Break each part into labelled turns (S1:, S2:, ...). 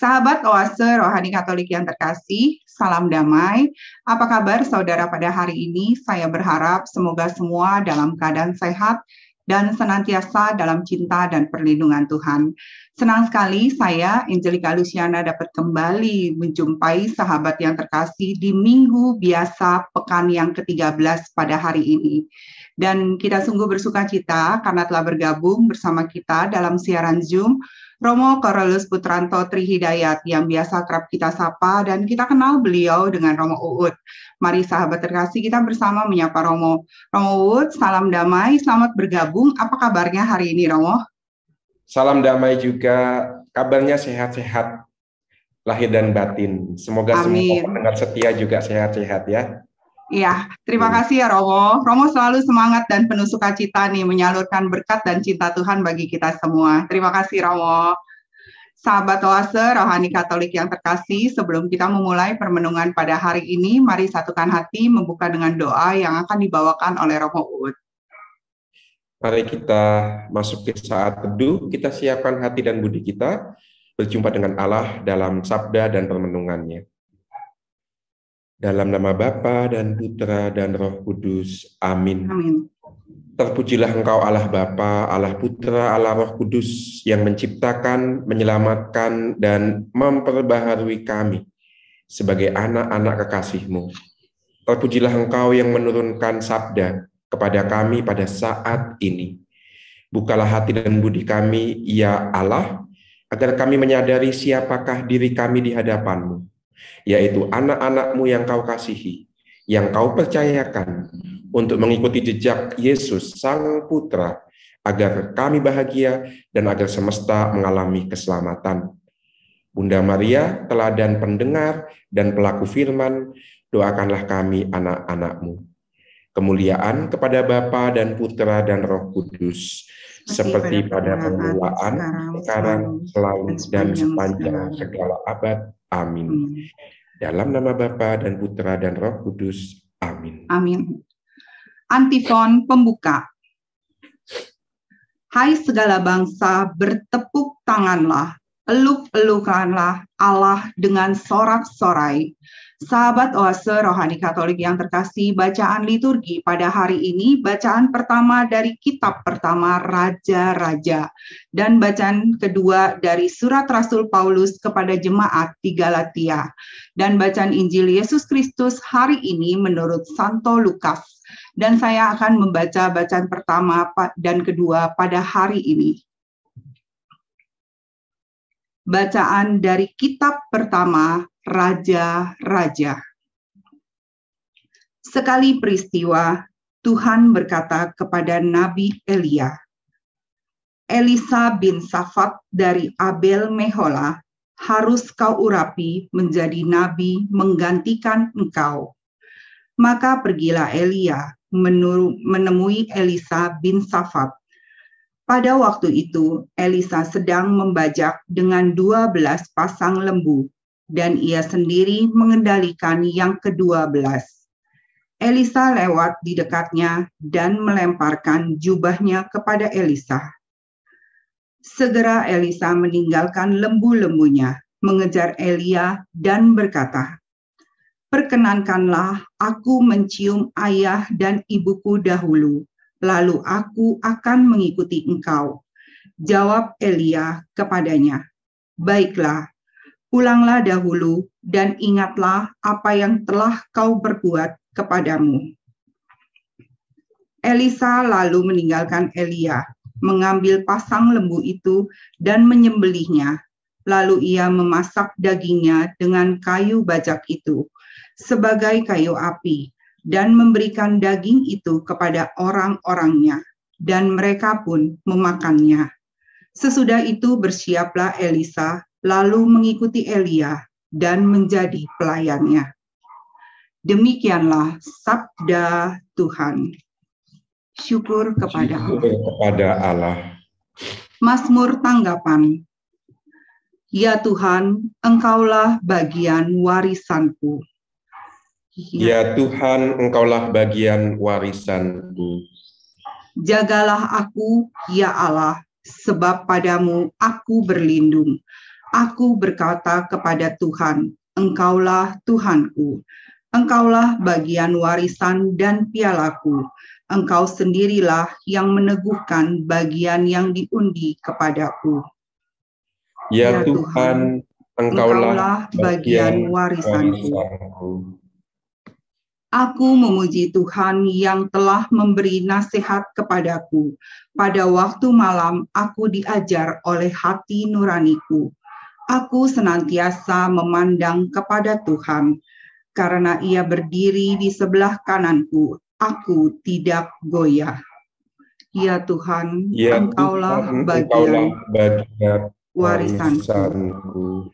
S1: Sahabat Oase Rohani Katolik yang terkasih, salam damai. Apa kabar saudara pada hari ini? Saya berharap semoga semua dalam keadaan sehat dan senantiasa dalam cinta dan perlindungan Tuhan. Senang sekali saya, Angelica Luciana, dapat kembali menjumpai sahabat yang terkasih di minggu biasa pekan yang ke-13 pada hari ini. Dan kita sungguh bersuka cita karena telah bergabung bersama kita dalam siaran Zoom Romo Carolus Putranto Trihidayat yang biasa kerap kita sapa dan kita kenal beliau dengan Romo Uut. Mari sahabat terkasih kita bersama menyapa Romo. Romo Uut, salam damai, selamat bergabung. Apa kabarnya hari ini Romo?
S2: Salam damai juga, kabarnya sehat-sehat, lahir dan batin. Semoga
S1: Amin.
S2: Semua pendengar setia juga sehat-sehat ya.
S1: Iya, terima kasih ya Romo. Romo selalu semangat dan penuh sukacita nih menyalurkan berkat dan cinta Tuhan bagi kita semua. Terima kasih Romo. Sahabat Oase Rohani Katolik yang terkasih, sebelum kita memulai permenungan pada hari ini, mari satukan hati membuka dengan doa yang akan dibawakan oleh Romo Uut.
S2: Mari kita masuk ke saat teduh, kita siapkan hati dan budi kita, berjumpa dengan Allah dalam sabda dan permenungannya. Dalam nama Bapa dan Putra dan Roh Kudus. Amin.
S1: Amin.
S2: Terpujilah Engkau Allah Bapa, Allah Putra, Allah Roh Kudus yang menciptakan, menyelamatkan, dan memperbaharui kami sebagai anak-anak kekasih-Mu. Terpujilah Engkau yang menurunkan sabda kepada kami pada saat ini. Bukalah hati dan budi kami, ya Allah, agar kami menyadari siapakah diri kami di hadapan-Mu, yaitu anak-anak-Mu yang Kau kasihi, yang Kau percayakan untuk mengikuti jejak Yesus Sang Putra, agar kami bahagia dan agar semesta mengalami keselamatan. Bunda Maria, teladan pendengar dan pelaku firman, doakanlah kami anak-anak-Mu. Kemuliaan kepada Bapa dan Putra dan Roh Kudus, seperti pada permulaan, sekarang, selalu, dan sepanjang segala abad. Amin. Dalam nama Bapa dan Putra dan Roh Kudus. Amin.
S1: Amin. Antifon pembuka. Hai segala bangsa, bertepuk tanganlah, eluk-elukanlah Allah dengan sorak-sorai. Sahabat Oase Rohani Katolik yang terkasih, bacaan liturgi pada hari ini, bacaan pertama dari kitab pertama Raja-Raja, dan bacaan kedua dari surat Rasul Paulus kepada jemaat di Galatia, dan bacaan Injil Yesus Kristus hari ini menurut Santo Lukas. Dan saya akan membaca bacaan pertama dan kedua pada hari ini. Bacaan dari kitab pertama Raja-Raja. Sekali peristiwa, Tuhan berkata kepada Nabi Elia, Elisa bin Safat dari Abel Mehola harus kau urapi menjadi nabi menggantikan engkau. Maka pergilah Elia menemui Elisa bin Safat. Pada waktu itu, Elisa sedang membajak dengan 12 pasang lembu, dan ia sendiri mengendalikan yang ke-12. Elisa lewat di dekatnya dan melemparkan jubahnya kepada Elisa. Segera Elisa meninggalkan lembu-lembunya, mengejar Elia dan berkata, perkenankanlah aku mencium ayah dan ibuku dahulu, lalu aku akan mengikuti engkau. Jawab Elia kepadanya, baiklah, pulanglah dahulu dan ingatlah apa yang telah kau perbuat kepadamu. Elisa lalu meninggalkan Elia, mengambil pasang lembu itu dan menyembelihnya. Lalu ia memasak dagingnya dengan kayu bajak itu sebagai kayu api dan memberikan daging itu kepada orang-orangnya, dan mereka pun memakannya. Sesudah itu bersiaplah Elisa, lalu mengikuti Elia dan menjadi pelayannya. Demikianlah sabda Tuhan. Syukur kepada
S2: Allah.
S1: Mazmur tanggapan. Ya Tuhan, Engkaulah bagian warisanku.
S2: Ya Tuhan, Engkaulah bagian warisanku.
S1: Jagalah aku, ya Allah, sebab padamu aku berlindung. Aku berkata kepada Tuhan, Engkaulah Tuhanku, Engkaulah bagian warisan dan pialaku, Engkau sendirilah yang meneguhkan bagian yang diundi kepadaku.
S2: Ya Tuhan, Engkaulah
S1: bagian warisanku. Aku memuji Tuhan yang telah memberi nasihat kepadaku. Pada waktu malam aku diajar oleh hati nuraniku. Aku senantiasa memandang kepada Tuhan, karena Ia berdiri di sebelah kananku. Aku tidak goyah. Ya Tuhan,
S2: ya
S1: Engkaulah
S2: Tuhan,
S1: bagian
S2: warisanku.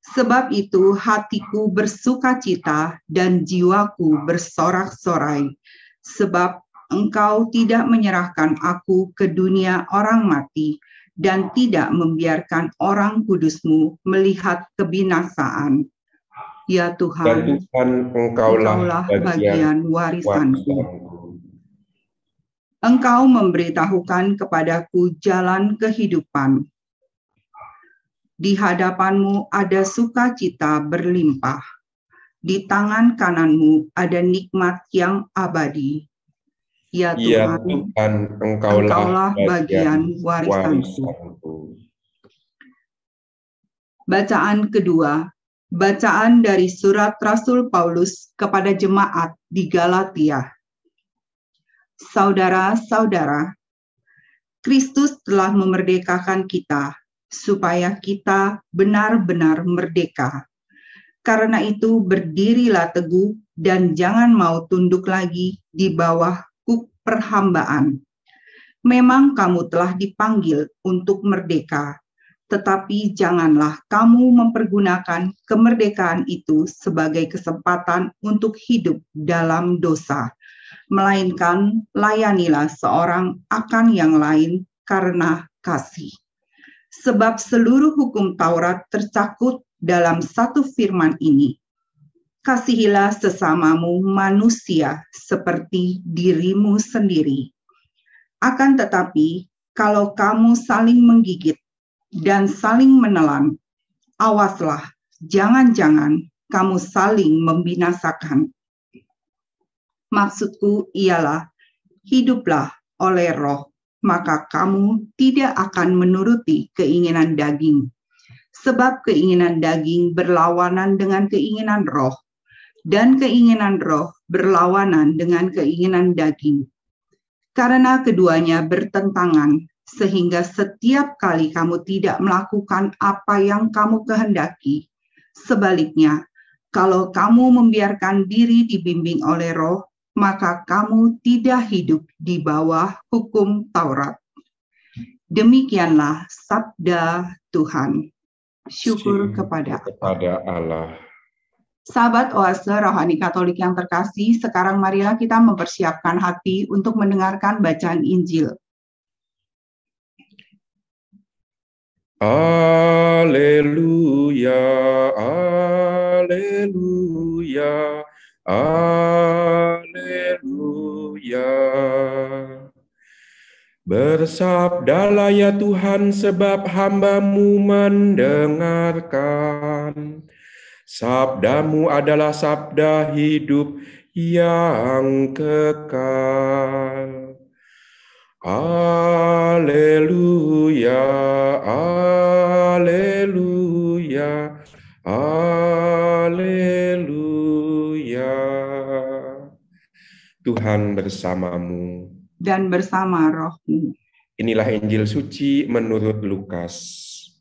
S1: Sebab itu hatiku bersukacita dan jiwaku bersorak-sorai, sebab Engkau tidak menyerahkan aku ke dunia orang mati dan tidak membiarkan orang kudus-Mu melihat kebinasaan. Ya Tuhan, Engkaulah bagian warisanku. Engkau memberitahukan kepadaku jalan kehidupan. Di hadapan-Mu ada sukacita berlimpah. Di tangan kanan-Mu ada nikmat yang abadi. Ya Tuhan, Engkaulah bagian warisanku. Bacaan kedua, bacaan dari surat Rasul Paulus kepada jemaat di Galatia. Saudara-saudara, Kristus telah memerdekakan kita, supaya kita benar-benar merdeka. Karena itu berdirilah teguh dan jangan mau tunduk lagi di bawah kuk perhambaan. Memang kamu telah dipanggil untuk merdeka, tetapi janganlah kamu mempergunakan kemerdekaan itu sebagai kesempatan untuk hidup dalam dosa, melainkan layanilah seorang akan yang lain karena kasih. Sebab seluruh hukum Taurat tercakup dalam satu firman ini. Kasihilah sesamamu manusia seperti dirimu sendiri. Akan tetapi, kalau kamu saling menggigit dan saling menelan, awaslah, jangan-jangan kamu saling membinasakan. Maksudku ialah, hiduplah oleh Roh, maka kamu tidak akan menuruti keinginan daging. Sebab keinginan daging berlawanan dengan keinginan roh, dan keinginan roh berlawanan dengan keinginan daging. Karena keduanya bertentangan, sehingga setiap kali kamu tidak melakukan apa yang kamu kehendaki. Sebaliknya, kalau kamu membiarkan diri dibimbing oleh roh, maka kamu tidak hidup di bawah hukum Taurat. Demikianlah sabda Tuhan. Syukur kepada
S2: Allah.
S1: Sahabat Oase Rohani Katolik yang terkasih, sekarang marilah kita mempersiapkan hati untuk mendengarkan bacaan Injil.
S2: Haleluya, haleluya, haleluya. Bersabdalah ya Tuhan, sebab hamba-Mu mendengarkan. Sabda-Mu adalah sabda hidup yang kekal. Haleluya, haleluya, haleluya. Tuhan bersamamu.
S1: Dan bersama roh-Mu.
S2: Inilah Injil suci menurut Lukas.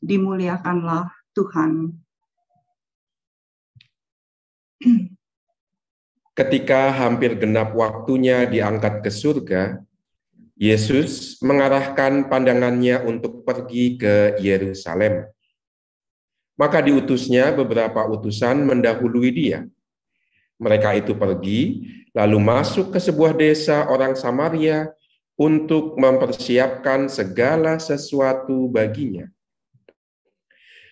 S1: Dimuliakanlah Tuhan.
S2: Ketika hampir genap waktunya diangkat ke surga, Yesus mengarahkan pandangannya untuk pergi ke Yerusalem. Maka diutusnya beberapa utusan mendahului dia. Mereka itu pergi, lalu masuk ke sebuah desa orang Samaria untuk mempersiapkan segala sesuatu baginya.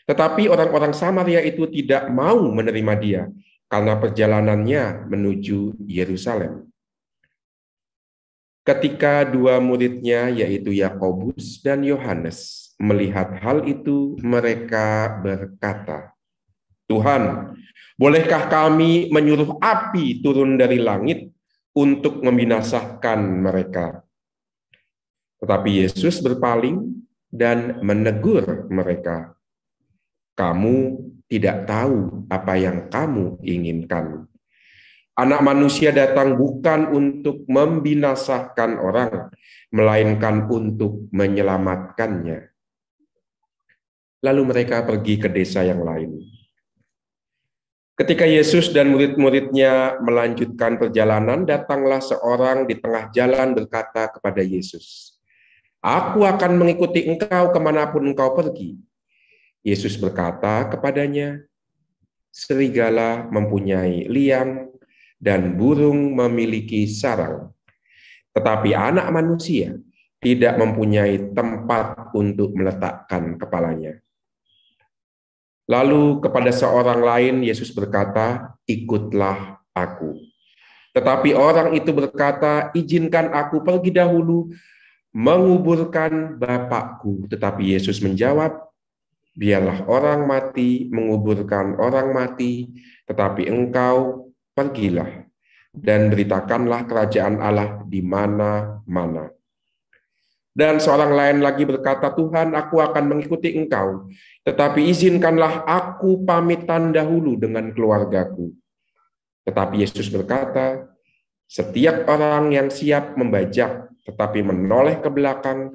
S2: Tetapi orang-orang Samaria itu tidak mau menerima dia, karena perjalanannya menuju Yerusalem. Ketika dua muridnya, yaitu Yakobus dan Yohanes, melihat hal itu, mereka berkata, "Tuhan, bolehkah kami menyuruh api turun dari langit untuk membinasakan mereka?" Tetapi Yesus berpaling dan menegur mereka, "Kamu tidak tahu apa yang kamu inginkan. Anak manusia datang bukan untuk membinasakan orang, melainkan untuk menyelamatkannya." Lalu mereka pergi ke desa yang lain. Ketika Yesus dan murid-muridnya melanjutkan perjalanan, datanglah seorang di tengah jalan berkata kepada Yesus, "Aku akan mengikuti engkau kemanapun engkau pergi." Yesus berkata kepadanya, "Serigala mempunyai liang dan burung memiliki sarang, tetapi anak manusia tidak mempunyai tempat untuk meletakkan kepalanya." Lalu kepada seorang lain Yesus berkata, "Ikutlah aku." Tetapi orang itu berkata, "Izinkan aku pergi dahulu menguburkan Bapakku." Tetapi Yesus menjawab, "Biarlah orang mati menguburkan orang mati, tetapi engkau pergilah dan beritakanlah kerajaan Allah di mana-mana." Dan seorang lain lagi berkata, "Tuhan, aku akan mengikuti engkau, tetapi izinkanlah aku pamitan dahulu dengan keluargaku." Tetapi Yesus berkata, "Setiap orang yang siap membajak tetapi menoleh ke belakang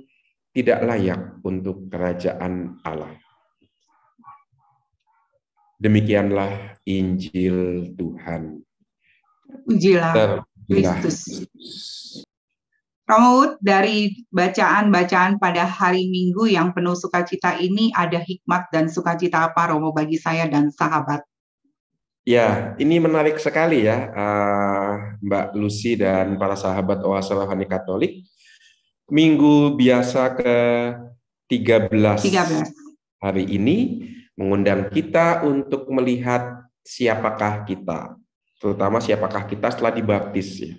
S2: tidak layak untuk kerajaan Allah." Demikianlah Injil Tuhan.
S1: Pujilah Kristus. Romo, dari bacaan-bacaan pada hari Minggu yang penuh sukacita ini ada hikmat dan sukacita apa, Romo, bagi saya dan sahabat?
S2: Ya, ini menarik sekali ya, Mbak Lucy dan para sahabat Oase Rohani Katolik. Minggu biasa ke-13 hari ini mengundang kita untuk melihat siapakah kita, terutama siapakah kita setelah dibaptis ya.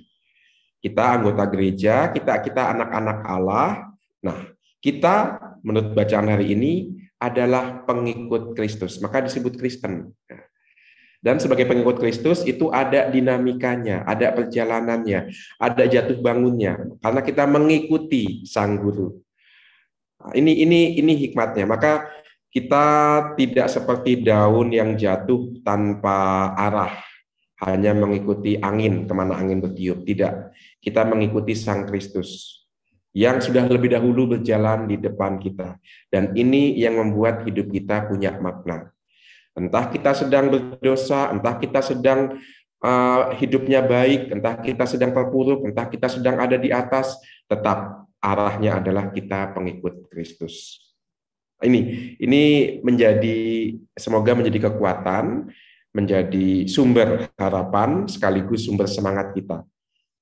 S2: Kita anggota gereja, kita anak-anak Allah. Nah, kita menurut bacaan hari ini adalah pengikut Kristus, maka disebut Kristen. Dan sebagai pengikut Kristus itu ada dinamikanya, ada perjalanannya, ada jatuh bangunnya, karena kita mengikuti Sang Guru. Nah, ini hikmatnya. Maka kita tidak seperti daun yang jatuh tanpa arah, hanya mengikuti angin, kemana angin bertiup. Tidak, kita mengikuti Sang Kristus yang sudah lebih dahulu berjalan di depan kita. Dan ini yang membuat hidup kita punya makna. Entah kita sedang berdosa, entah kita sedang hidupnya baik, entah kita sedang terpuruk, entah kita sedang ada di atas, tetap arahnya adalah kita pengikut Kristus. Ini semoga menjadi kekuatan, menjadi sumber harapan sekaligus sumber semangat kita.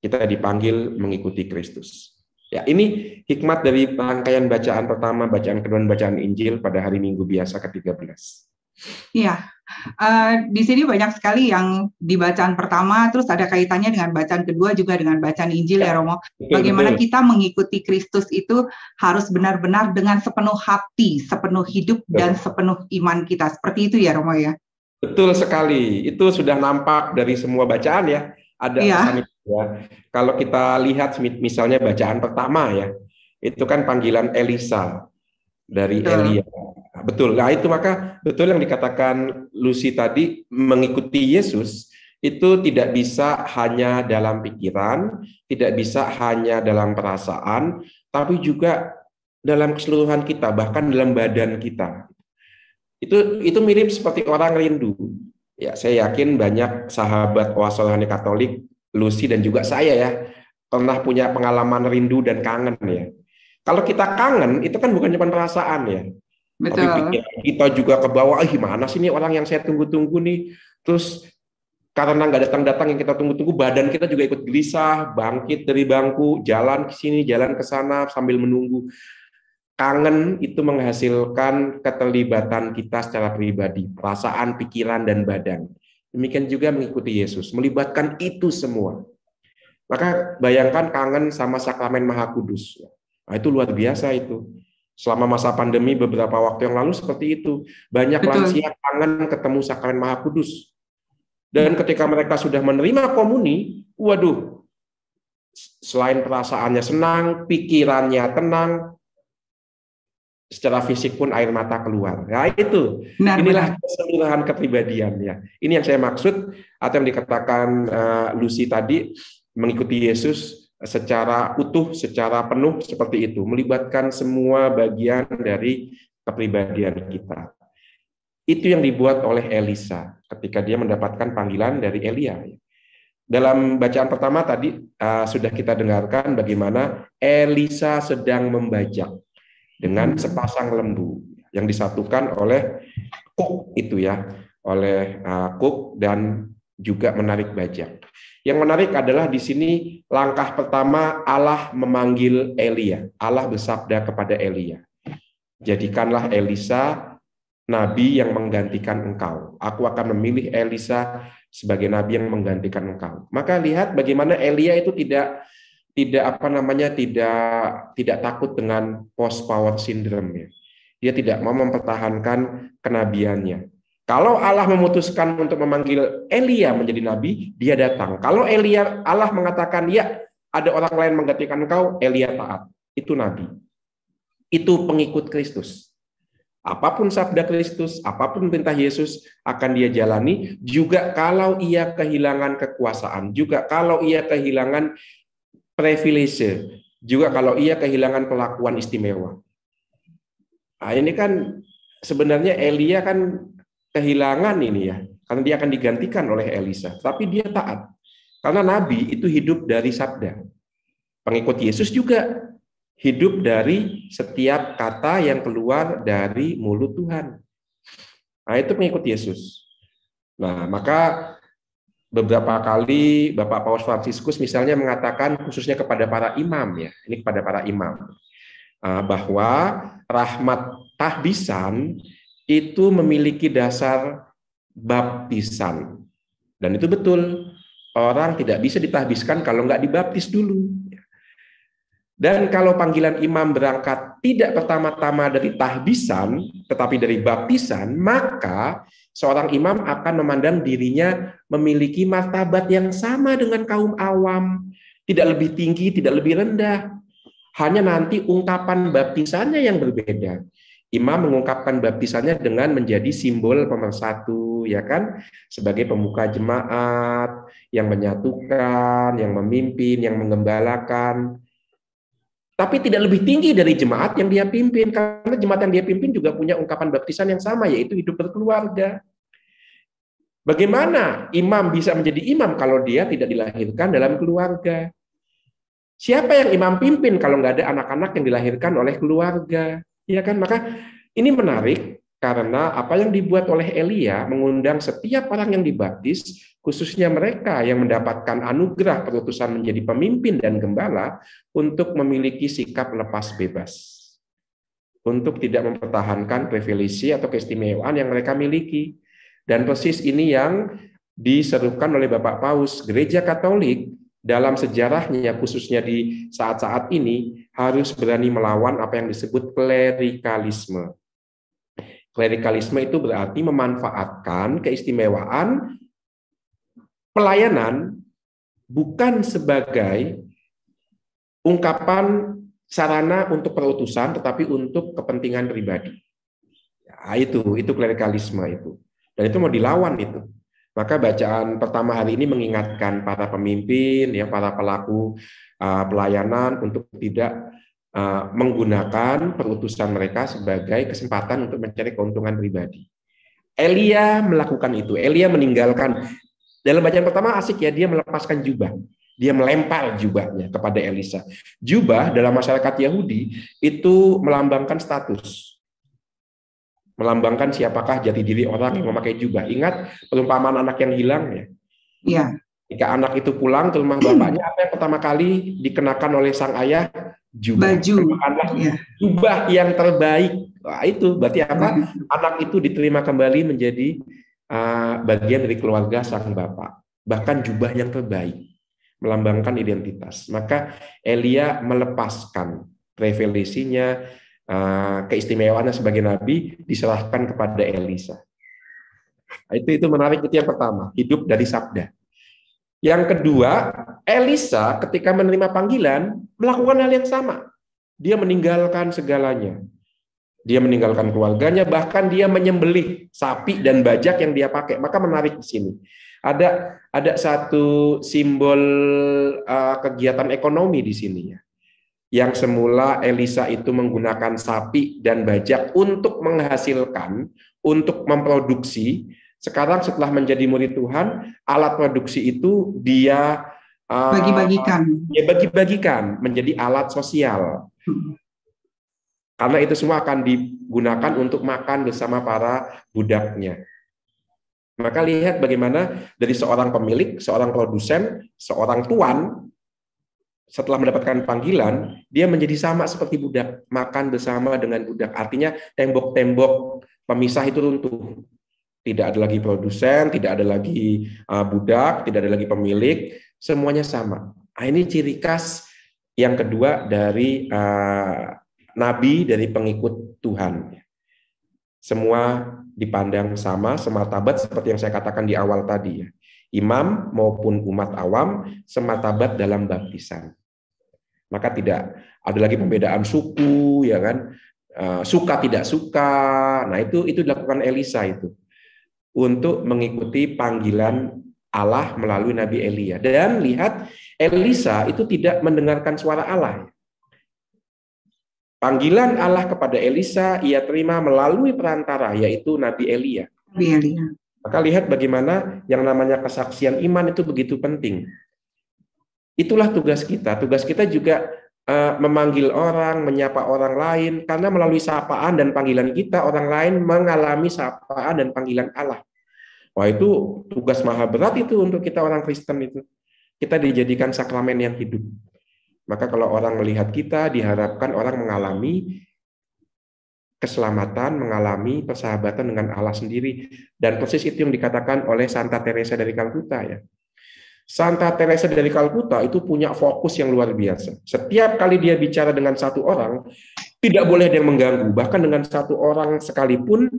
S2: Kita dipanggil mengikuti Kristus. Ya, ini hikmat dari rangkaian bacaan pertama, bacaan kedua, bacaan Injil pada hari Minggu biasa ke-13.
S1: Iya, di sini banyak sekali yang di bacaan pertama, terus ada kaitannya dengan bacaan kedua juga dengan bacaan Injil ya Romo. Bagaimana kita mengikuti Kristus itu harus benar-benar dengan sepenuh hati, sepenuh hidup, dan sepenuh iman kita. Seperti itu ya Romo ya?
S2: Betul sekali, itu sudah nampak dari semua bacaan ya. Ada pesan itu ya. Kalau kita lihat misalnya bacaan pertama ya, itu kan panggilan Elisa dari Elia. Betul. Nah, itu maka betul yang dikatakan Lucy tadi, mengikuti Yesus itu tidak bisa hanya dalam pikiran, tidak bisa hanya dalam perasaan, tapi juga dalam keseluruhan kita, bahkan dalam badan kita. Itu mirip seperti orang rindu. Ya, saya yakin banyak sahabat Oase Rohani Katolik, Lucy dan juga saya ya, pernah punya pengalaman rindu dan kangen ya. Kalau kita kangen, itu kan bukan cuma perasaan ya.
S1: Betul.
S2: Tapi kita juga ke bawah, gimana sih ini orang yang saya tunggu-tunggu nih. Terus karena nggak datang-datang yang kita tunggu-tunggu, badan kita juga ikut gelisah, bangkit dari bangku, jalan ke sini, jalan ke sana sambil menunggu. Kangen itu menghasilkan keterlibatan kita secara pribadi, perasaan, pikiran, dan badan. Demikian juga mengikuti Yesus, melibatkan itu semua. Maka bayangkan kangen sama sakramen Maha Kudus. Nah, itu luar biasa itu. Selama masa pandemi beberapa waktu yang lalu seperti itu. Banyak lansia kangen ketemu sakramen Maha Kudus. Dan ketika mereka sudah menerima komuni, waduh, selain perasaannya senang, pikirannya tenang, secara fisik pun air mata keluar. Nah itu, inilah keseluruhan kepribadian ya. Ini yang saya maksud atau yang dikatakan Lucy tadi, mengikuti Yesus secara utuh, secara penuh seperti itu, melibatkan semua bagian dari kepribadian kita. Itu yang dibuat oleh Elisa ketika dia mendapatkan panggilan dari Elia. Dalam bacaan pertama tadi sudah kita dengarkan bagaimana Elisa sedang membajak dengan sepasang lembu yang disatukan oleh kuk itu ya, oleh kuk dan juga menarik bajak. Yang menarik adalah di sini langkah pertama Allah memanggil Elia. Allah bersabda kepada Elia, "Jadikanlah Elisa nabi yang menggantikan engkau. Aku akan memilih Elisa sebagai nabi yang menggantikan engkau." Maka lihat bagaimana Elia itu tidak takut dengan post power syndrome. Dia tidak mau mempertahankan kenabiannya. Kalau Allah memutuskan untuk memanggil Elia menjadi nabi, dia datang. Kalau Allah mengatakan ya ada orang lain menggantikan engkau, Elia taat. Itu nabi. Itu pengikut Kristus. Apapun sabda Kristus, apapun perintah Yesus akan dia jalani, juga kalau ia kehilangan kekuasaan, juga kalau ia kehilangan privilege, juga kalau ia kehilangan perlakuan istimewa. Nah, ini kan sebenarnya Elia kan kehilangan ini ya, karena dia akan digantikan oleh Elisa. Tapi dia taat, karena nabi itu hidup dari sabda. Pengikut Yesus juga hidup dari setiap kata yang keluar dari mulut Tuhan. Nah, itu pengikut Yesus. Nah, maka beberapa kali Bapak Paus Fransiskus misalnya mengatakan khususnya kepada para imam ya, ini kepada para imam, bahwa rahmat tahbisan itu memiliki dasar baptisan. Dan itu betul, orang tidak bisa ditahbiskan kalau nggak dibaptis dulu. Dan kalau panggilan imam berangkat tidak pertama-tama dari tahbisan, tetapi dari baptisan, maka seorang imam akan memandang dirinya memiliki martabat yang sama dengan kaum awam, tidak lebih tinggi, tidak lebih rendah. Hanya nanti ungkapan baptisannya yang berbeda. Imam mengungkapkan baptisannya dengan menjadi simbol pemersatu, ya kan, sebagai pemuka jemaat yang menyatukan, yang memimpin, yang menggembalakan. Tapi tidak lebih tinggi dari jemaat yang dia pimpin, karena jemaat yang dia pimpin juga punya ungkapan baptisan yang sama, yaitu hidup berkeluarga. Bagaimana imam bisa menjadi imam kalau dia tidak dilahirkan dalam keluarga? Siapa yang imam pimpin kalau nggak ada anak-anak yang dilahirkan oleh keluarga? Ya kan? Maka ini menarik karena apa yang dibuat oleh Elia mengundang setiap orang yang dibaptis, khususnya mereka yang mendapatkan anugerah perutusan menjadi pemimpin dan gembala, untuk memiliki sikap lepas bebas, untuk tidak mempertahankan privilege atau keistimewaan yang mereka miliki. Dan persis ini yang diserukan oleh Bapak Paus. Gereja Katolik dalam sejarahnya, khususnya di saat-saat ini, harus berani melawan apa yang disebut klerikalisme. Klerikalisme itu berarti memanfaatkan keistimewaan pelayanan bukan sebagai ungkapan sarana untuk perutusan, tetapi untuk kepentingan pribadi. Ya, itu klerikalisme itu. Dan itu mau dilawan itu. Maka bacaan pertama hari ini mengingatkan para pemimpin, ya, para pelaku pelayanan untuk tidak menggunakan perutusan mereka sebagai kesempatan untuk mencari keuntungan pribadi. Elia melakukan itu. Elia meninggalkan. Dalam bacaan pertama asik ya, dia melepaskan jubah. Dia melempar jubahnya kepada Elisa. Jubah dalam masyarakat Yahudi itu melambangkan status. Melambangkan siapakah jati diri orang yang memakai jubah. Ingat perumpamaan anak yang hilang ya.
S1: Iya.
S2: Jika anak itu pulang ke rumah bapaknya, apa yang pertama kali dikenakan oleh sang ayah? Jubah.
S1: Baju.
S2: Ya. Jubah yang terbaik. Wah, itu berarti apa? Anak itu diterima kembali menjadi bagian dari keluarga sang bapak. Bahkan jubah yang terbaik, melambangkan identitas. Maka Elia melepaskan privilege-nya, keistimewaannya sebagai nabi diserahkan kepada Elisa. Itu menarik, itu yang pertama, hidup dari sabda. Yang kedua, Elisa ketika menerima panggilan melakukan hal yang sama. Dia meninggalkan segalanya. Dia meninggalkan keluarganya, bahkan dia menyembelih sapi dan bajak yang dia pakai. Maka menarik di sini. Ada satu simbol kegiatan ekonomi di sini ya. Yang semula Elisa itu menggunakan sapi dan bajak untuk menghasilkan, untuk memproduksi. Sekarang setelah menjadi murid Tuhan, alat produksi itu dia bagi-bagikan menjadi alat sosial. Karena itu semua akan digunakan untuk makan bersama para budaknya. Maka lihat bagaimana dari seorang pemilik, seorang produsen, seorang tuan, setelah mendapatkan panggilan, dia menjadi sama seperti budak, makan bersama dengan budak. Artinya tembok-tembok pemisah itu runtuh. Tidak ada lagi produsen, tidak ada lagi budak, tidak ada lagi pemilik, semuanya sama. Ini ciri khas yang kedua dari nabi, dari pengikut Tuhan. Semua dipandang sama, semartabat seperti yang saya katakan di awal tadi ya. Imam maupun umat awam semartabat dalam baptisan. Maka tidak ada lagi pembedaan suku, ya kan? Suka tidak suka. Nah, itu dilakukan Elisa itu untuk mengikuti panggilan Allah melalui Nabi Elia. Dan lihat, Elisa itu tidak mendengarkan suara Allah. Panggilan Allah kepada Elisa ia terima melalui perantara, yaitu Nabi Elia. Maka lihat bagaimana yang namanya kesaksian iman itu begitu penting. Itulah tugas kita. Tugas kita juga memanggil orang, menyapa orang lain, karena melalui sapaan dan panggilan kita, orang lain mengalami sapaan dan panggilan Allah. Wah, itu tugas maha berat itu untuk kita orang Kristen itu. Kita dijadikan sakramen yang hidup. Maka kalau orang melihat kita, diharapkan orang mengalami keselamatan, mengalami persahabatan dengan Allah sendiri. Dan persis itu yang dikatakan oleh Santa Teresa dari Kalkuta ya. Santa Teresa dari Kalkuta itu punya fokus yang luar biasa. Setiap kali dia bicara dengan satu orang, tidak boleh ada yang mengganggu. Bahkan dengan satu orang sekalipun,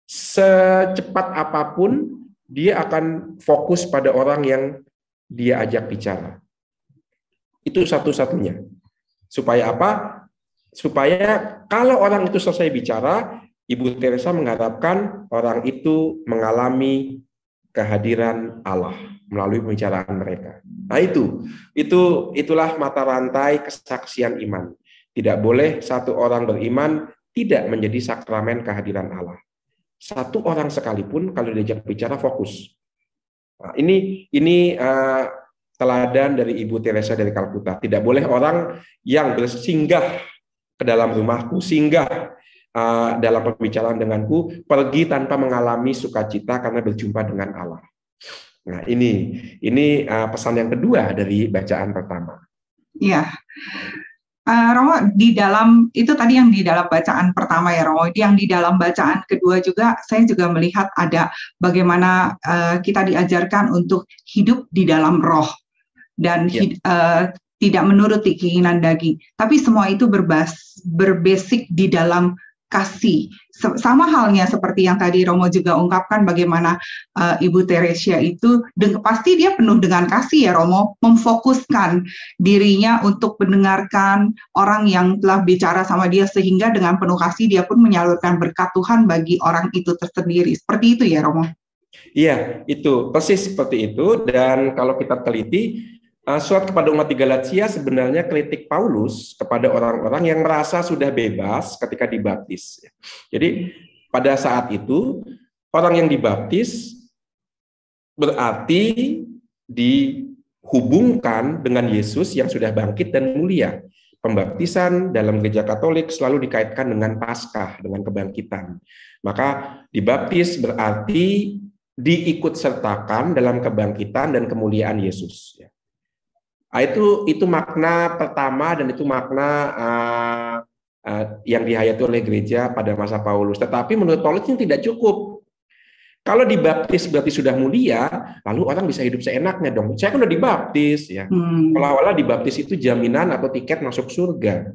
S2: secepat apapun, dia akan fokus pada orang yang dia ajak bicara. Itu satu-satunya. Supaya apa? Supaya kalau orang itu selesai bicara, Ibu Teresa mengharapkan orang itu mengalami kehadiran Allah melalui pembicaraan mereka. Nah, itulah mata rantai kesaksian iman. Tidak boleh satu orang beriman tidak menjadi sakramen kehadiran Allah. Satu orang sekalipun kalau diajak bicara fokus. Nah, ini teladan dari Ibu Teresa dari Kalkuta. Tidak boleh orang yang bersinggah ke dalam rumahku, singgah dalam pembicaraan denganku, pergi tanpa mengalami sukacita karena berjumpa dengan Allah. Nah, ini pesan yang kedua dari bacaan pertama.
S1: Iya, Romo, di dalam itu tadi yang di dalam bacaan pertama ya Romo, yang di dalam bacaan kedua juga saya juga melihat ada bagaimana kita diajarkan untuk hidup di dalam roh dan tidak menuruti keinginan daging, tapi semua itu berbasik di dalam kasih. Sama halnya seperti yang tadi Romo juga ungkapkan, bagaimana Ibu Teresia itu pasti dia penuh dengan kasih ya Romo, memfokuskan dirinya untuk mendengarkan orang yang telah bicara sama dia, sehingga dengan penuh kasih dia pun menyalurkan berkat Tuhan bagi orang itu tersendiri. Seperti itu ya Romo?
S2: Iya, itu persis seperti itu. Dan kalau kita teliti, surat kepada umat di Galatia sebenarnya kritik Paulus kepada orang-orang yang merasa sudah bebas ketika dibaptis. Jadi pada saat itu orang yang dibaptis berarti dihubungkan dengan Yesus yang sudah bangkit dan mulia. Pembaptisan dalam gereja Katolik selalu dikaitkan dengan Paskah, dengan kebangkitan. Maka dibaptis berarti diikut sertakan dalam kebangkitan dan kemuliaan Yesus. Itu makna pertama, dan itu makna yang dihayati oleh gereja pada masa Paulus. Tetapi menurut Paulus ini tidak cukup. Kalau dibaptis berarti sudah mulia, lalu orang bisa hidup seenaknya dong. Saya kan udah dibaptis ya. Kalau awalnya dibaptis itu jaminan atau tiket masuk surga.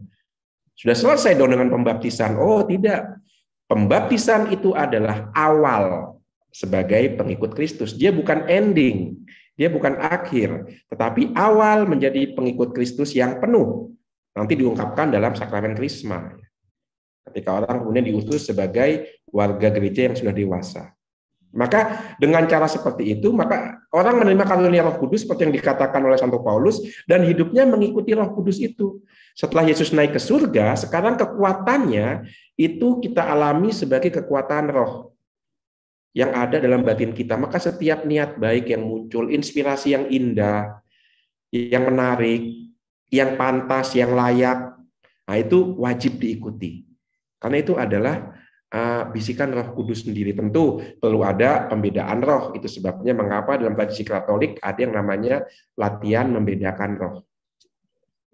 S2: Sudah selesai dong dengan pembaptisan. Oh tidak, pembaptisan itu adalah awal sebagai pengikut Kristus. Dia bukan ending, dia bukan akhir, tetapi awal menjadi pengikut Kristus yang penuh. Nanti diungkapkan dalam sakramen Krisma. Ketika orang kemudian diutus sebagai warga gereja yang sudah dewasa. Maka dengan cara seperti itu, maka orang menerima karunia Roh Kudus seperti yang dikatakan oleh Santo Paulus, dan hidupnya mengikuti Roh Kudus itu. Setelah Yesus naik ke surga, sekarang kekuatannya itu kita alami sebagai kekuatan roh yang ada dalam batin kita. Maka setiap niat baik yang muncul, inspirasi yang indah, yang menarik, yang pantas, yang layak, nah itu wajib diikuti. Karena itu adalah bisikan Roh Kudus sendiri. Tentu perlu ada pembedaan roh. Itu sebabnya mengapa dalam tradisi Katolik ada yang namanya latihan membedakan roh.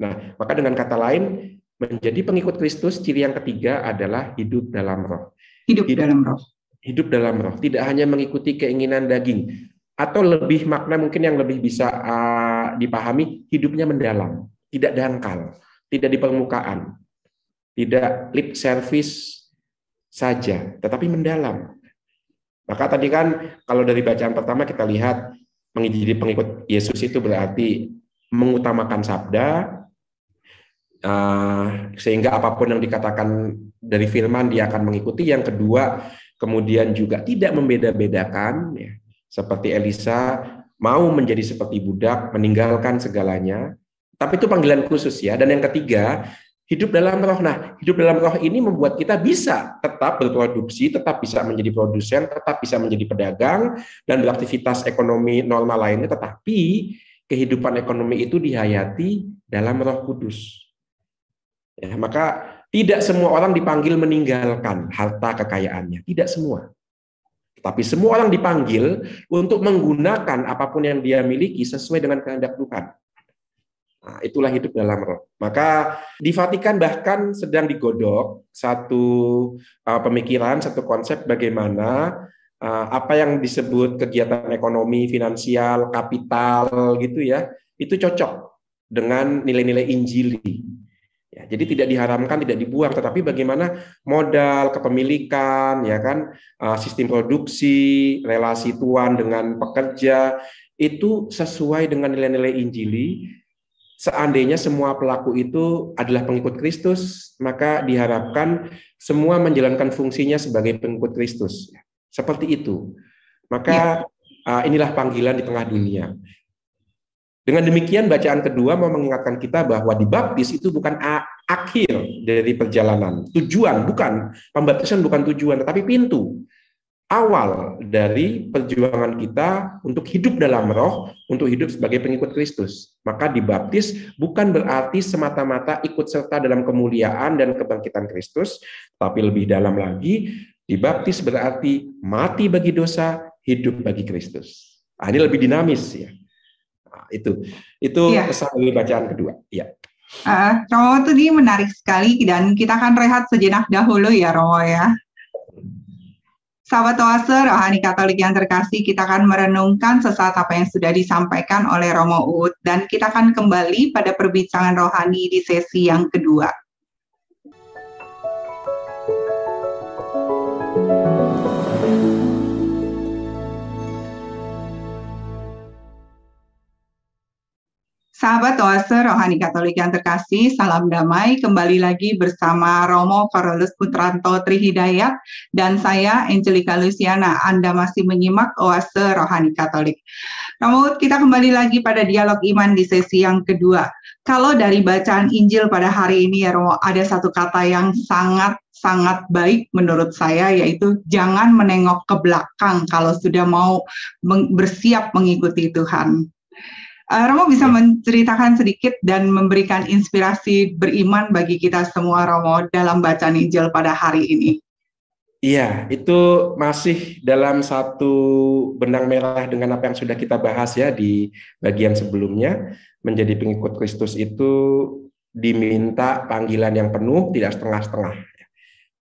S2: Nah, maka dengan kata lain, menjadi pengikut Kristus, ciri yang ketiga adalah hidup dalam roh.
S1: Hidup dalam roh.
S2: Hidup dalam roh. Tidak hanya mengikuti keinginan daging. Atau lebih makna mungkin yang lebih bisa dipahami, hidupnya mendalam. Tidak dangkal. Tidak di permukaan. Tidak lip service saja, tetapi mendalam. Maka tadi kan kalau dari bacaan pertama kita lihat menjadi pengikut Yesus itu berarti mengutamakan sabda, sehingga apapun yang dikatakan dari firman dia akan mengikuti. Yang kedua, kemudian juga tidak membeda-bedakan, ya. Seperti Elisa mau menjadi seperti budak, meninggalkan segalanya. Tapi itu panggilan khusus ya. Dan yang ketiga, hidup dalam roh. Nah, hidup dalam roh ini membuat kita bisa tetap berproduksi, tetap bisa menjadi produsen, tetap bisa menjadi pedagang, dan beraktivitas ekonomi normal lainnya, tetapi kehidupan ekonomi itu dihayati dalam Roh Kudus. Ya, maka tidak semua orang dipanggil meninggalkan harta kekayaannya, tidak semua. Tapi semua orang dipanggil untuk menggunakan apapun yang dia miliki sesuai dengan kehendak Tuhan. Nah, itulah hidup dalam roh. Maka di Vatikan bahkan sedang digodok satu pemikiran, satu konsep bagaimana apa yang disebut kegiatan ekonomi, finansial, kapital gitu ya, itu cocok dengan nilai-nilai Injili. Ya, jadi tidak diharamkan, tidak dibuang, tetapi bagaimana modal, kepemilikan, ya kan, sistem produksi, relasi tuan dengan pekerja itu sesuai dengan nilai-nilai Injili. Seandainya semua pelaku itu adalah pengikut Kristus, maka diharapkan semua menjalankan fungsinya sebagai pengikut Kristus. Seperti itu. Maka inilah panggilan di tengah dunia. Dengan demikian, bacaan kedua mau mengingatkan kita bahwa dibaptis itu bukan akhir dari perjalanan. Tujuan, bukan. Pembaptisan bukan tujuan, tetapi pintu. Awal dari perjuangan kita untuk hidup dalam roh, untuk hidup sebagai pengikut Kristus. Maka dibaptis bukan berarti semata-mata ikut serta dalam kemuliaan dan kebangkitan Kristus, tapi lebih dalam lagi, dibaptis berarti mati bagi dosa, hidup bagi Kristus. Ini lebih dinamis ya. Itu pesan dari bacaan kedua. Ya.
S1: Romo tadi menarik sekali, dan kita akan rehat sejenak dahulu ya Romo ya. Sahabat Oase Rohani Katolik yang terkasih, kita akan merenungkan sesaat apa yang sudah disampaikan oleh Romo Uut, dan kita akan kembali pada perbincangan rohani di sesi yang kedua. Sahabat Oase Rohani Katolik yang terkasih, salam damai, kembali lagi bersama Romo Carolus Putranto Trihidayat dan saya Angelika Luciana. Anda masih menyimak Oase Rohani Katolik. Romo, kita kembali lagi pada dialog iman di sesi yang kedua. Kalau dari bacaan Injil pada hari ini ya Romo, ada satu kata yang sangat baik menurut saya, yaitu jangan menengok ke belakang kalau sudah mau bersiap mengikuti Tuhan. Romo bisa menceritakan sedikit dan memberikan inspirasi beriman bagi kita semua Romo dalam bacaan Injil pada hari ini.
S2: Iya, itu masih dalam satu benang merah dengan apa yang sudah kita bahas ya di bagian sebelumnya. Menjadi pengikut Kristus itu diminta panggilan yang penuh, tidak setengah-setengah.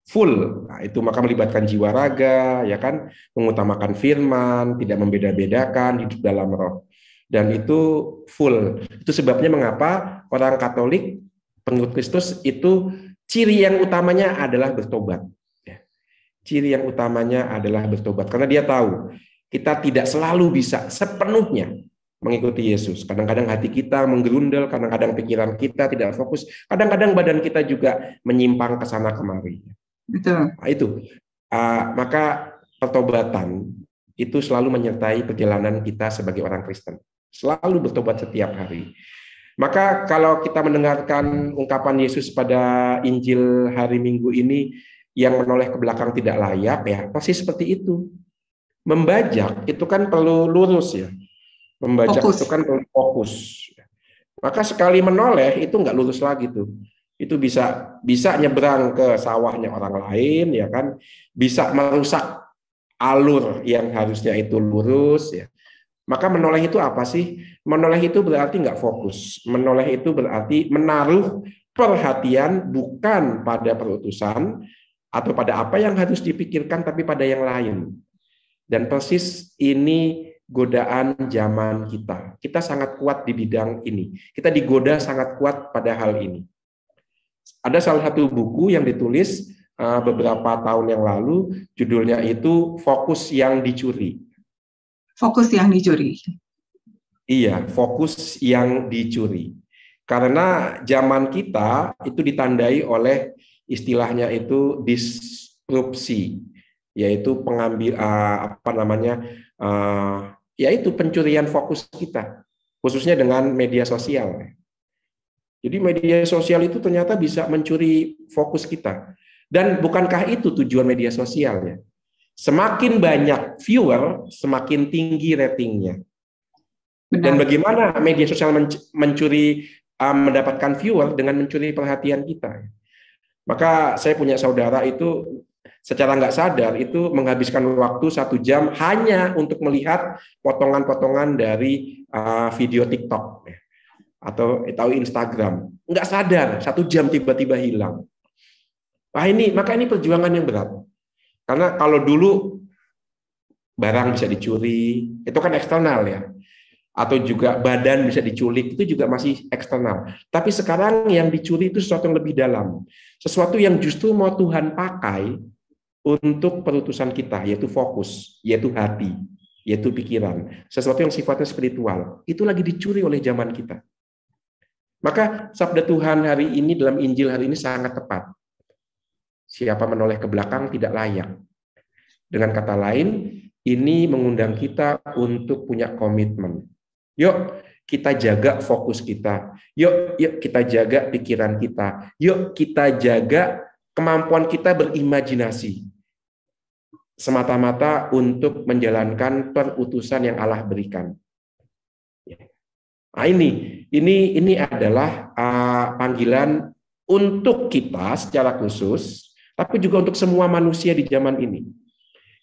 S2: Full. Nah, itu maka melibatkan jiwa raga, ya kan, mengutamakan firman, tidak membeda-bedakan, hidup dalam roh. Dan itu full. Itu sebabnya mengapa orang Katolik pengikut Kristus itu ciri yang utamanya adalah bertobat. Ya. Ciri yang utamanya adalah bertobat, karena dia tahu kita tidak selalu bisa sepenuhnya mengikuti Yesus. Kadang-kadang hati kita menggerundel, kadang-kadang pikiran kita tidak fokus, kadang-kadang badan kita juga menyimpang ke sana kemari.
S1: Betul.
S2: Nah, itu. Maka pertobatan itu selalu menyertai perjalanan kita sebagai orang Kristen. Selalu bertobat setiap hari. Maka kalau kita mendengarkan ungkapan Yesus pada Injil hari Minggu ini yang menoleh ke belakang tidak layak, ya pasti seperti itu. Membajak itu kan perlu lurus ya. Membajak itu kan perlu fokus. Maka sekali menoleh itu nggak lurus lagi tuh. Itu bisa nyebrang ke sawahnya orang lain, ya kan? Bisa merusak alur yang harusnya itu lurus, ya. Maka menoleh itu apa sih? Menoleh itu berarti nggak fokus. Menoleh itu berarti menaruh perhatian bukan pada perutusan atau pada apa yang harus dipikirkan, tapi pada yang lain. Dan persis ini godaan zaman kita. Kita sangat kuat di bidang ini. Kita digoda sangat kuat pada hal ini. Ada salah satu buku yang ditulis beberapa tahun yang lalu, judulnya itu Fokus yang Dicuri.
S1: Fokus yang dicuri.
S2: Iya, fokus yang dicuri. Karena zaman kita itu ditandai oleh istilahnya itu disrupsi, yaitu yaitu pencurian fokus kita, khususnya dengan media sosial. Jadi media sosial itu ternyata bisa mencuri fokus kita. Dan bukankah itu tujuan media sosialnya? Semakin banyak viewer, semakin tinggi ratingnya. Benar. Dan bagaimana media sosial mendapatkan viewer dengan mencuri perhatian kita? Maka saya punya saudara itu secara nggak sadar itu menghabiskan waktu 1 jam hanya untuk melihat potongan-potongan dari video TikTok atau Instagram. Nggak sadar 1 jam tiba-tiba hilang. Maka ini perjuangan yang berat. Karena kalau dulu barang bisa dicuri, itu kan eksternal ya. Atau juga badan bisa diculik, itu juga masih eksternal. Tapi sekarang yang dicuri itu sesuatu yang lebih dalam. Sesuatu yang justru mau Tuhan pakai untuk perutusan kita, yaitu fokus, yaitu hati, yaitu pikiran. Sesuatu yang sifatnya spiritual. Itu lagi dicuri oleh zaman kita. Maka sabda Tuhan hari ini dalam Injil hari ini sangat tepat. Siapa menoleh ke belakang tidak layak. Dengan kata lain, ini mengundang kita untuk punya komitmen. Yuk kita jaga fokus kita. Yuk kita jaga pikiran kita. Yuk kita jaga kemampuan kita berimajinasi. Semata-mata untuk menjalankan perutusan yang Allah berikan. Nah, ini adalah panggilan untuk kita secara khusus, tapi juga untuk semua manusia di zaman ini.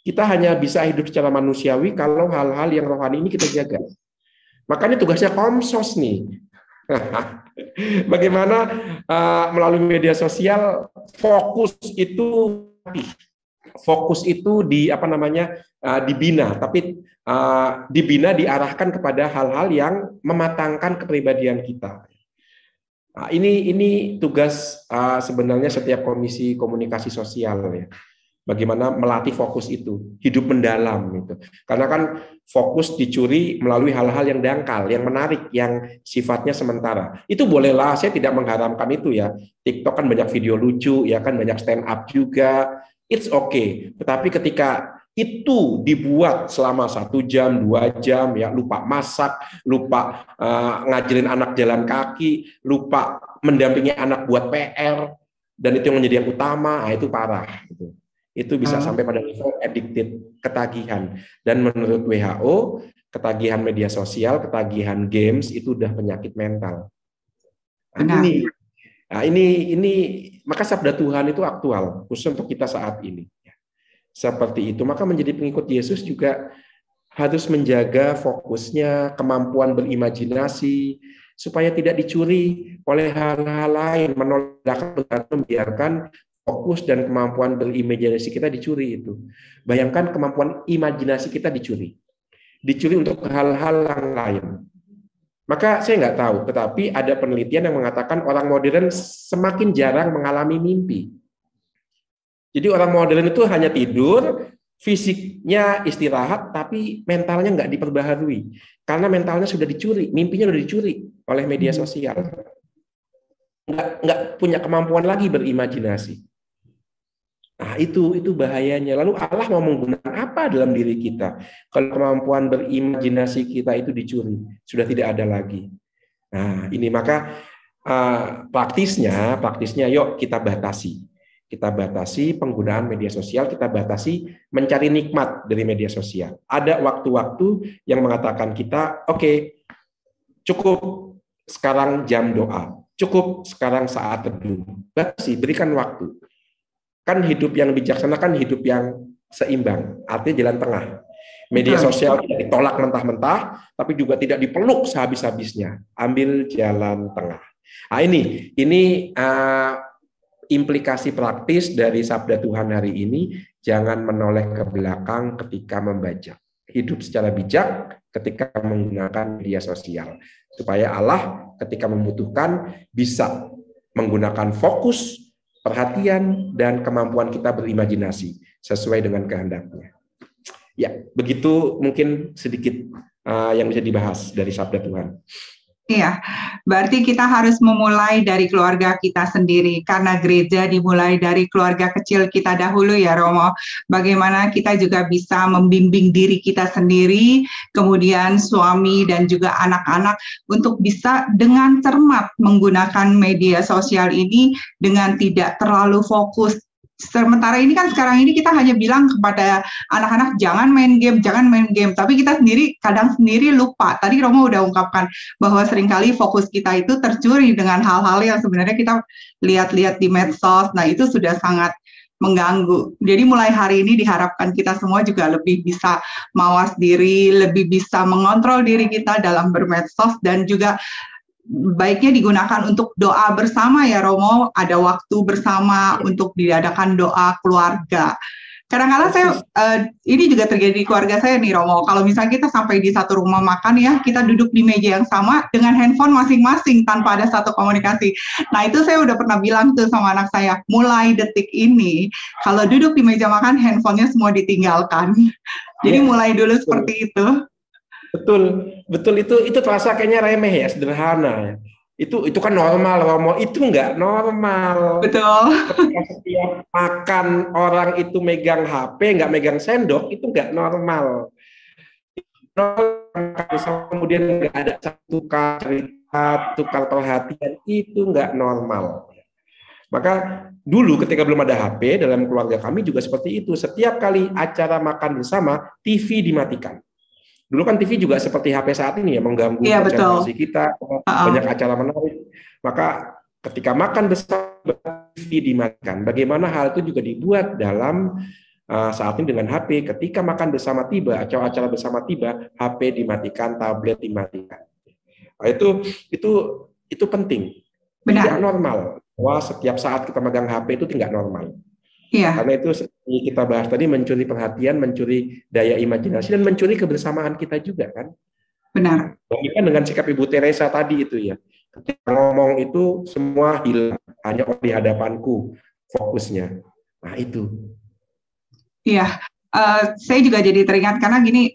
S2: Kita hanya bisa hidup secara manusiawi kalau hal-hal yang rohani ini kita jaga. Makanya tugasnya Komsos nih. Bagaimana melalui media sosial fokus itu dibina, tapi dibina diarahkan kepada hal-hal yang mematangkan kepribadian kita. Nah, ini tugas sebenarnya setiap komisi komunikasi sosial ya. Bagaimana melatih fokus itu, hidup mendalam gitu. Karena kan fokus dicuri melalui hal-hal yang dangkal, yang menarik, yang sifatnya sementara. Itu bolehlah, saya tidak mengharamkan itu ya. TikTok kan banyak video lucu, ya kan banyak stand up juga. It's okay. Tetapi ketika itu dibuat selama 1 jam, 2 jam, ya lupa masak, lupa ngajarin anak jalan kaki, lupa mendampingi anak buat PR, dan itu yang menjadi yang utama, itu parah. Gitu. Itu bisa sampai pada level addicted, ketagihan. Dan menurut WHO, ketagihan media sosial, ketagihan games itu udah penyakit mental. Ini maka sabda Tuhan itu aktual, khusus untuk kita saat ini. Seperti itu, maka menjadi pengikut Yesus juga harus menjaga fokusnya, kemampuan berimajinasi, supaya tidak dicuri oleh hal-hal lain, menolak, membiarkan fokus dan kemampuan berimajinasi kita dicuri itu. Bayangkan kemampuan imajinasi kita dicuri untuk hal-hal yang lain. Maka saya nggak tahu, tetapi ada penelitian yang mengatakan orang modern semakin jarang mengalami mimpi. Jadi orang modern itu hanya tidur, fisiknya istirahat, tapi mentalnya nggak diperbaharui. Karena mentalnya sudah dicuri, mimpinya sudah dicuri oleh media sosial. Nggak punya kemampuan lagi berimajinasi. Nah, itu bahayanya. Lalu Allah mau menggunakan apa dalam diri kita? Kalau kemampuan berimajinasi kita itu dicuri, sudah tidak ada lagi. Nah, ini maka praktisnya yuk kita batasi. Kita batasi penggunaan media sosial, kita batasi mencari nikmat dari media sosial. Ada waktu-waktu yang mengatakan kita, oke, cukup sekarang jam doa, cukup sekarang saat teduh. Batasi, berikan waktu. Kan hidup yang bijaksana kan hidup yang seimbang, artinya jalan tengah. Media sosial tidak ditolak mentah-mentah, tapi juga tidak dipeluk sehabis-habisnya. Ambil jalan tengah. Nah, ini implikasi praktis dari sabda Tuhan hari ini, jangan menoleh ke belakang ketika membaca. Hidup secara bijak ketika menggunakan media sosial. Supaya Allah ketika membutuhkan bisa menggunakan fokus, perhatian, dan kemampuan kita berimajinasi sesuai dengan kehendaknya. Ya, begitu mungkin sedikit yang bisa dibahas dari sabda Tuhan.
S1: Iya, berarti kita harus memulai dari keluarga kita sendiri, karena gereja dimulai dari keluarga kecil kita dahulu ya Romo. Bagaimana kita juga bisa membimbing diri kita sendiri, kemudian suami dan juga anak-anak untuk bisa dengan cermat menggunakan media sosial ini dengan tidak terlalu fokus. Sementara ini kan sekarang ini kita hanya bilang kepada anak-anak jangan main game, tapi kita kadang sendiri lupa. Tadi Romo udah ungkapkan bahwa seringkali fokus kita itu tercuri dengan hal-hal yang sebenarnya kita lihat-lihat di medsos. Nah, itu sudah sangat mengganggu. Jadi mulai hari ini diharapkan kita semua juga lebih bisa mawas diri, lebih bisa mengontrol diri kita dalam bermedsos, dan juga baiknya digunakan untuk doa bersama ya Romo, ada waktu bersama untuk diadakan doa keluarga. Kadang-kadang saya, ini juga terjadi di keluarga saya nih Romo, kalau misalnya kita sampai di satu rumah makan ya, kita duduk di meja yang sama dengan handphone masing-masing tanpa ada satu komunikasi. Nah itu saya udah pernah bilang tuh sama anak saya, mulai detik ini, kalau duduk di meja makan, handphonenya semua ditinggalkan. Jadi mulai dulu seperti itu.
S2: Betul itu terasa kayaknya remeh ya, sederhana ya. Itu kan normal, Romo. Itu nggak normal.
S1: Betul.
S2: Ketika setiap makan orang itu megang HP, nggak megang sendok, itu nggak normal. Kemudian nggak ada satu cerita, tukar perhatian, itu nggak normal. Maka dulu ketika belum ada HP, dalam keluarga kami juga seperti itu. Setiap kali acara makan bersama, TV dimatikan. Dulu kan TV juga seperti HP saat ini ya, mengganggu konsentrasi kita, banyak acara menarik. Maka ketika makan bersama, TV dimatikan. Bagaimana hal itu juga dibuat dalam saat ini dengan HP. Ketika makan bersama tiba, acara bersama tiba, HP dimatikan, tablet dimatikan. Nah, itu penting.
S1: Benar.
S2: Tidak normal. Wah, setiap saat kita megang HP itu tidak normal.
S1: Iya.
S2: Karena itu seperti kita bahas tadi, mencuri perhatian, mencuri daya imajinasi, dan mencuri kebersamaan kita juga kan.
S1: Benar.
S2: Demikian dengan sikap Ibu Teresa tadi itu ya. Ketika ngomong itu semua hilang, hanya di hadapanku fokusnya. Nah itu.
S1: Iya. Saya juga jadi teringat karena gini,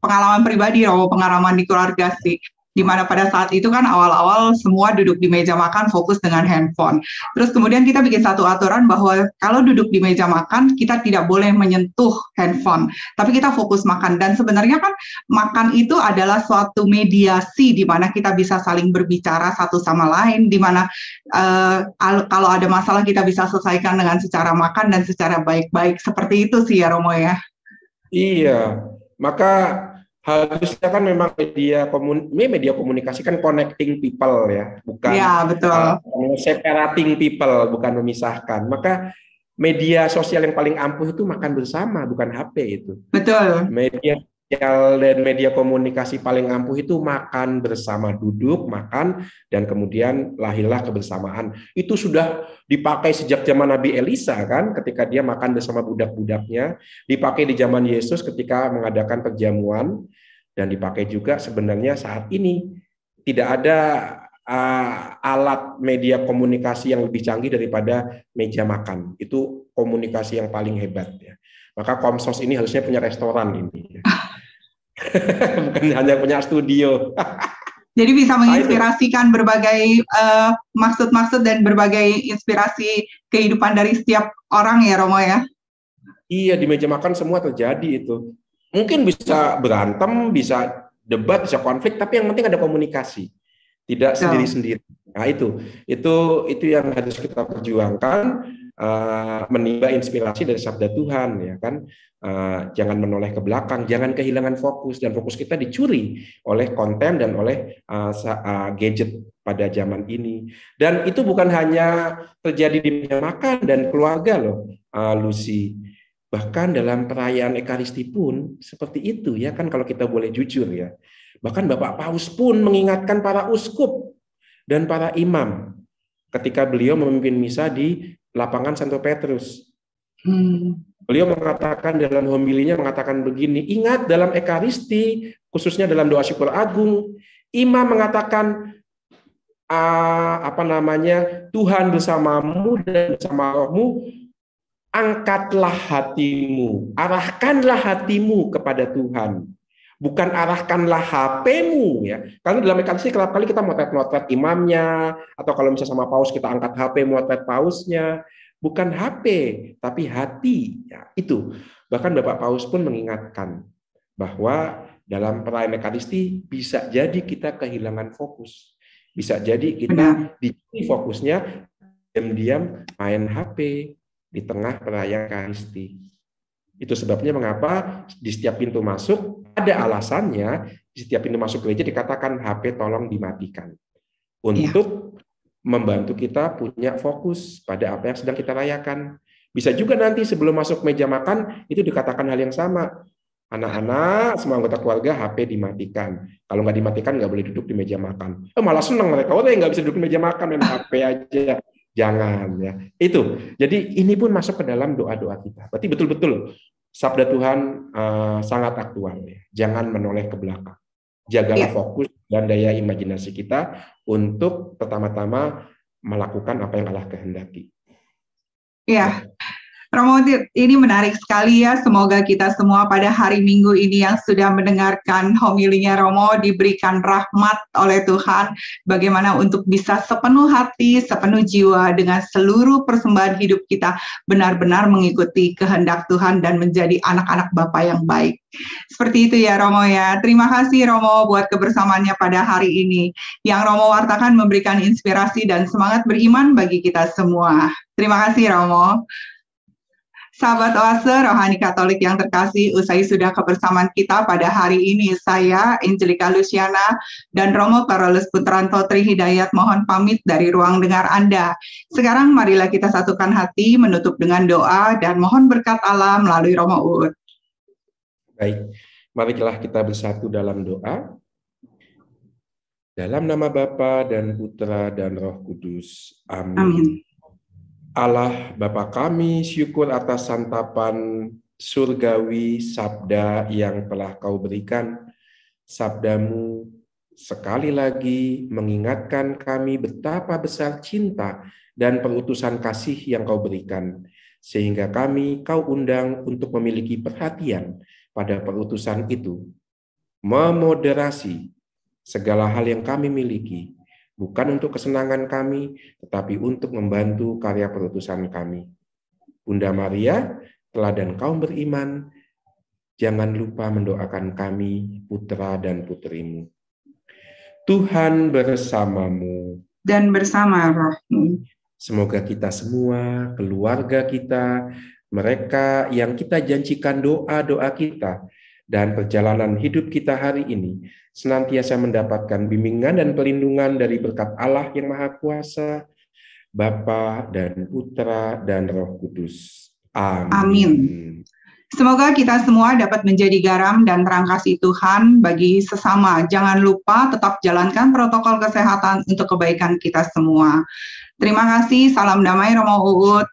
S1: pengalaman pribadi, pengalaman di keluarga sih. Di mana pada saat itu kan awal-awal semua duduk di meja makan fokus dengan handphone. Terus kemudian kita bikin satu aturan bahwa kalau duduk di meja makan kita tidak boleh menyentuh handphone, tapi kita fokus makan. Dan sebenarnya kan makan itu adalah suatu mediasi di mana kita bisa saling berbicara satu sama lain, di mana kalau ada masalah kita bisa selesaikan dengan secara makan dan secara baik-baik. Seperti itu sih ya Romo ya.
S2: Iya, maka harusnya kan memang media komunikasi kan connecting people ya, bukan separating people, bukan memisahkan. Maka media sosial yang paling ampuh itu makan bersama, bukan HP itu.
S1: Betul.
S2: Media sosial dan media komunikasi paling ampuh itu makan bersama, duduk, makan, dan kemudian lahirlah kebersamaan. Itu sudah dipakai sejak zaman Nabi Elisa kan, ketika dia makan bersama budak-budaknya, dipakai di zaman Yesus ketika mengadakan perjamuan, dan dipakai juga sebenarnya saat ini tidak ada alat media komunikasi yang lebih canggih daripada meja makan. Itu komunikasi yang paling hebat ya. Maka Komsos ini harusnya punya restoran ini. Ya. Bukan hanya punya studio.
S1: Jadi bisa menginspirasikan berbagai maksud-maksud dan berbagai inspirasi kehidupan dari setiap orang ya Romo ya.
S2: Iya, di meja makan semua terjadi itu. Mungkin bisa berantem, bisa debat, bisa konflik, tapi yang penting ada komunikasi. Tidak sendiri-sendiri. Nah, itu yang harus kita perjuangkan, menimba inspirasi dari sabda Tuhan ya kan. Jangan menoleh ke belakang, jangan kehilangan fokus, dan fokus kita dicuri oleh konten dan oleh gadget pada zaman ini. Dan itu bukan hanya terjadi di meja makan dan keluarga loh, Lucy. Bahkan dalam perayaan Ekaristi pun seperti itu ya kan, kalau kita boleh jujur ya. Bahkan Bapak Paus pun mengingatkan para uskup dan para imam ketika beliau memimpin misa di lapangan Santo Petrus. Beliau mengatakan dalam homilinya mengatakan begini, ingat dalam Ekaristi, khususnya dalam doa syukur agung, imam mengatakan Tuhan bersamamu dan bersama rohmu, angkatlah hatimu, arahkanlah hatimu kepada Tuhan. Bukan arahkanlah HP-mu ya. Karena dalam Ekaristi kerap kali kita motret-motret imamnya, atau kalau misalnya sama paus kita angkat HP motret pausnya. Bukan HP, tapi hati. Ya, itu. Bahkan Bapak Paus pun mengingatkan bahwa dalam perayaan Ekaristi bisa jadi kita kehilangan fokus. Bisa jadi kita dicuri fokusnya, diam-diam main HP di tengah perayaan Ekaristi. Itu sebabnya mengapa di setiap pintu masuk ada alasannya, di setiap pintu masuk gereja dikatakan HP tolong dimatikan. Untuk membantu kita punya fokus pada apa yang sedang kita rayakan. Bisa juga nanti sebelum masuk meja makan itu dikatakan hal yang sama. Anak-anak, semua anggota keluarga HP dimatikan. Kalau nggak dimatikan nggak boleh duduk di meja makan. Malah senang mereka, nggak bisa duduk di meja makan, main HP aja. Jangan ya. Itu. Jadi ini pun masuk ke dalam doa-doa kita. Berarti betul-betul sabda Tuhan sangat aktual. Ya. Jangan menoleh ke belakang. Jagalah fokus dan daya imajinasi kita untuk pertama-tama melakukan apa yang Allah kehendaki.
S1: Iya, Romo, ini menarik sekali ya. Semoga kita semua pada hari Minggu ini yang sudah mendengarkan homilinya Romo diberikan rahmat oleh Tuhan, bagaimana untuk bisa sepenuh hati, sepenuh jiwa dengan seluruh persembahan hidup kita benar-benar mengikuti kehendak Tuhan dan menjadi anak-anak Bapa yang baik. Seperti itu ya Romo ya. Terima kasih Romo buat kebersamaannya pada hari ini. Yang Romo wartakan memberikan inspirasi dan semangat beriman bagi kita semua. Terima kasih Romo. Sahabat Oase Rohani Katolik yang terkasih, usai sudah kebersamaan kita pada hari ini, saya, Angelica Luciana, dan Romo Carolus Putranto Trihidayat mohon pamit dari ruang dengar Anda. Sekarang marilah kita satukan hati, menutup dengan doa, dan mohon berkat Allah melalui Romo Uut.
S2: Baik, marilah kita bersatu dalam doa. Dalam nama Bapa dan Putra dan Roh Kudus. Amin. Amin. Allah Bapa kami, syukur atas santapan surgawi sabda yang telah Kau berikan. Sabdamu sekali lagi mengingatkan kami betapa besar cinta dan perutusan kasih yang Kau berikan. Sehingga Kau undang untuk memiliki perhatian pada perutusan itu. Memoderasi segala hal yang kami miliki. Bukan untuk kesenangan kami, tetapi untuk membantu karya perutusan kami. Bunda Maria, teladan kaum beriman, jangan lupa mendoakan kami, putra dan putrimu. Tuhan bersamamu.
S1: Dan bersama rohmu.
S2: Semoga kita semua, keluarga kita, mereka yang kita janjikan doa-doa kita, dan perjalanan hidup kita hari ini senantiasa mendapatkan bimbingan dan pelindungan dari berkat Allah yang Maha Kuasa, Bapa dan Putra dan Roh Kudus. Amin.
S1: Amin. Semoga kita semua dapat menjadi garam dan terang kasih Tuhan bagi sesama. Jangan lupa tetap jalankan protokol kesehatan untuk kebaikan kita semua. Terima kasih, salam damai Romo Uut.